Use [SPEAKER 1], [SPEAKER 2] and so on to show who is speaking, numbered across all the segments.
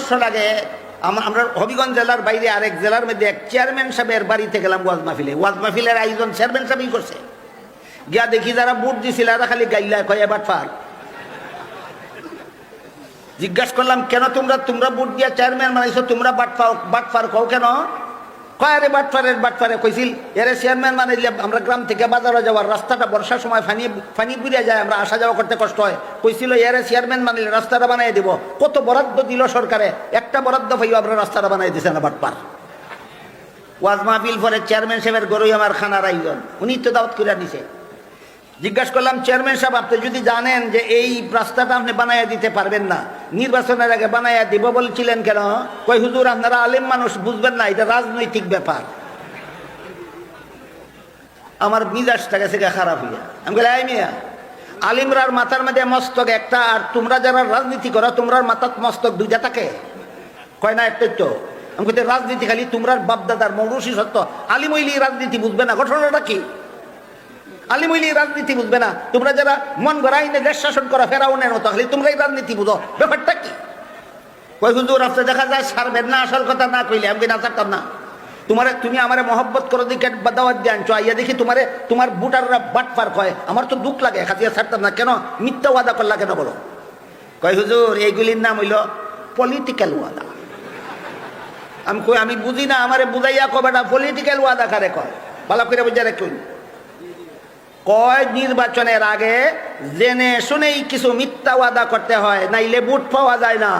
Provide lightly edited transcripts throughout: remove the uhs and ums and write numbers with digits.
[SPEAKER 1] বছর আগে আমরা হবিগঞ্জ জেলার বাইরে আরেক জেলার মধ্যে এক চেয়ারম্যান সাহেবের বাড়িতে গেলাম ওয়াজ মাহফিলের আয়োজন চেয়ারম্যান সাহেবই করছে। গিয়া দেখি যারা বুট দিছিল এরা খালি গাইলা কয় বাটফার। জিজ্ঞাসা করলাম কেন তোমরা বুট দিয়া চেয়ারম্যান বানাইছো, তোমরা বাটফার কও কেন? কয় আরে বাটফারে কইছিল এরে চেয়ারম্যান বানাইলে আমরা গ্রাম থেকে বাজারে যাওয়ার রাস্তাটা বর্ষার সময় ফানি বুড়িয়া যায়, আমরা আসা যাওয়া করতে কষ্ট হয়। কইছিল এরে চেয়ারম্যান বানাইলে রাস্তাটা বানাই দিব। কত বরাদ্দ দিল সরকারে, একটা বরাদ্দ পাইও আমরা রাস্তাটা বানাই দিছে না বাটপার। ওয়াজ মাহফিল পরে চেয়ারম্যান সাহেবের গরুই আমার খানার আয়োজন, উনি তো দাওয়াত করে দিছে। জিজ্ঞাসা করলাম চেয়ারম্যান সাহেব আপনি যদি জানেন যে এই রাস্তাটা আপনি বানাইয়া দিতে পারবেন না, নির্বাচনের আগে বানাইয়া দিব বলছিলেন কেন? কই হুজুর আপনারা আলেম মানুষ বুঝবেন না, এটা রাজনৈতিক ব্যাপার। আমার মিজাজটা গেছে খারাপ হইয়া। আমি বলি আই মিয়া, আলিমরার মাথার মধ্যে মস্তক একটা, আর তোমরা যারা রাজনীতি করো তোমরার মাথার মস্তক দুইটা থাকে? কয় না একটাই তো। আমি কই রাজনীতি খালি তোমরার বাপদাদার মৌরুষি সত্য, আলিম হইলি রাজনীতি বুঝবে না। ঘটনাটা কি? আলিম হইলি রাজনীতি বুঝবে না, তোমরা যারা মন গড়া আইনে দেশ শাসন করা ফেরাউনের মতো খালি তোমরাই রাজনীতি বুঝো, ব্যাপারটা কি? কই হুজুর আপনি দেখা যায় সারবেন না, আসল কথা না কইলে আমি না চারতাম না। তুমি আমারে মহব্বত করো দিকে দাওয়াত দিয়ে আনছো, আইয়া দেখি তোমার বুটাররা বাটপার কয়, আমার তো দুঃখ লাগে, খাতিয়া ছাড়তাম না। কেন মিথ্যা ওয়াদা করলা কেন বলো? কয় হুজুর এইগুলির নাম হইল পলিটিক্যাল ওয়াদা। আমি বুঝি না, আমারে বুঝাইয়া কবেটা পলিটিক্যাল ওয়াদা কারে কয়, ভালো করে বুঝা রাখুন। কয় নির্বাচনের আগে জেনে শুনেই কিছু মিথ্যা ওয়াদা করতে হয়, নাইলে ভোট পাওয়া যায় না।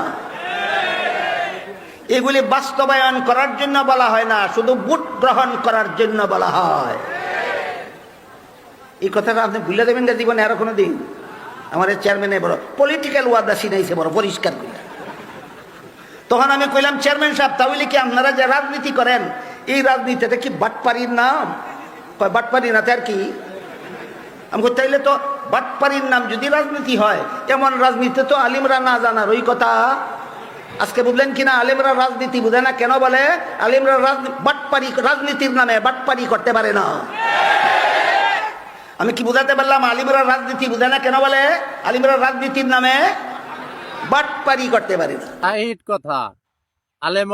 [SPEAKER 1] এগুলি বাস্তবায়ন করার জন্য বলা হয় না, শুধু ভোট গ্রহণ করার জন্য বলা হয়। এই কথাটা আপনি ভুলে দেবেন না জীবনে আরো কোনো দিন। আমাদের চেয়ারম্যানে বড় পলিটিক্যাল ওয়াদা শিনাইছে বড় পরিষ্কার করে। তখন আমি কইলাম চেয়ারম্যান সাহেব তাহলে কি আপনারা যে রাজনীতি করেন এই রাজনীতিটা কি বাটপাড়ির নাম? কয় বাটপাড়ি না তার কি? আমি কই তাইলে তো বাটপাড়ির নাম যদি রাজনীতি হয়, এমন রাজনীতি তো আলিমরা না জানার ওই কথা। আজকে বুঝলেন কিনা আলিমরা রাজনীতি বুঝে না? কেন বলে আলিমরা বাটপাড়ি রাজনীতির নামে বাটপাড়ি করতে পারে না। আমি কি বুঝাতে পারলাম? আলিমরা রাজনীতি বুঝে না কেন বলে আলিমরা রাজনীতির নামে বাটপাড়ি করতে পারে না।
[SPEAKER 2] কথা আলেম